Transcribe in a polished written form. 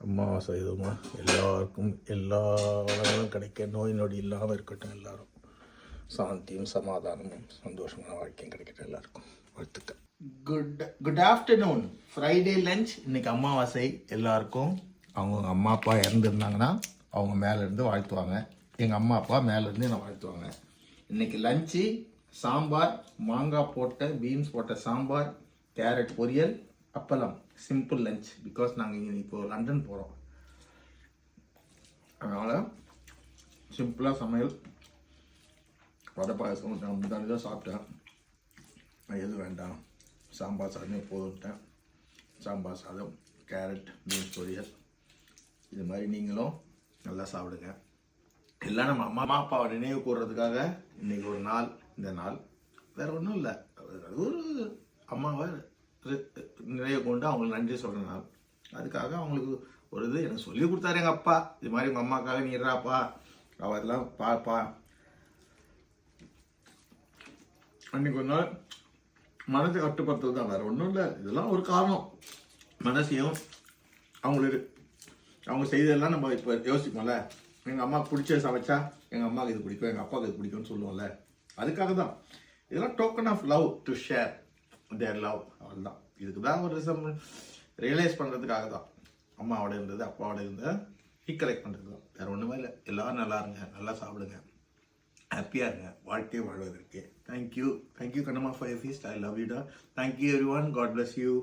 அமாவாசை இதுமா எல்லாருக்கும் எல்லா வளங்களும் கிடைக்க, நோய் நொடி இல்லாமல் இருக்கட்டும். எல்லாரும் சாந்தியும் சமாதானமும் சந்தோஷமான வாழ்க்கையும் கிடைக்கட்டும். எல்லாருக்கும் வாழ்த்துக்கள். Good afternoon. Friday lunch. இன்னைக்கு அமாவாசை. எல்லாருக்கும் அவங்க அம்மா அப்பா இறந்துருந்தாங்கன்னா அவங்க மேலேருந்து வாழ்த்துவாங்க. எங்கள் அம்மா அப்பா மேலேருந்து என்னை வாழ்த்துவாங்க. இன்னைக்கு லஞ்சு சாம்பார், மாங்காய் போட்ட பீன்ஸ் போட்ட சாம்பார், கேரட் பொரியல், அப்பளம். Simple lunch. பிகாஸ் நாங்கள் இங்கே இப்போ லண்டன் போகிறோம், அதனால் சிம்பிளாக சமையல். வடை பாயசம் அப்படி தான் சாப்பிட்டேன். நான் எதுவும் வேண்டாம், சாம்பார் சாதமே போதுட்டேன். சாம்பார் சாதம், கேரட் பீன்ஸ் பொரியல். இது மாதிரி நீங்களும் நல்லா சாப்பிடுங்க. எல்லாம் நம்ம அம்மா அப்பாவை நினைவு கூறுறதுக்காக இன்றைக்கி ஒரு நாள். இந்த நாள் வேறு ஒன்றும் இல்லை, ஒரு அம்மாவை நிறைய கொண்டு அவங்களுக்கு நன்றி சொல்கிற நாள். அதுக்காக அவங்களுக்கு ஒரு இது எனக்கு சொல்லி கொடுத்தாரு எங்கள் அப்பா. இது மாதிரி உங்கள் அம்மாக்காக நீராப்பா, அவரெல்லாம் பாப்பா. அன்றைக்கி ஒரு நாள் மனசை கட்டுப்படுத்துறது தான், வேறு ஒன்றும் இல்லை. இதெல்லாம் ஒரு காரணம். மனசையும் அவங்களுக்கு அவங்க செய்ததெல்லாம் நம்ம இப்போ யோசிப்போம்ல. எங்கள் அம்மாவுக்கு பிடிச்ச சமைச்சா எங்கள் அம்மாவுக்கு இது பிடிக்கும், எங்கள் அப்பாவுக்கு இது பிடிக்கும்னு சொல்லுவோம்ல. அதுக்காக தான் இதெல்லாம் token of love, to share their love. அவ்வளோதான். இதுக்கு தான் ஒரு ரியலைஸ் பண்ணுறதுக்காக தான் அம்மாவோட இருந்தது அப்பாவோட இருந்தது ரீகலெக்ட் பண்ணுறது தான், வேறு ஒன்றுமே இல்லை. எல்லோரும் நல்லா இருங்க, நல்லா சாப்பிடுங்க, ஹாப்பியாக இருங்க, வாழ்க்கையை வாழ்வதற்கு. Thank you Kannamma for your feast. I love you டா. Thank you everyone. God bless you.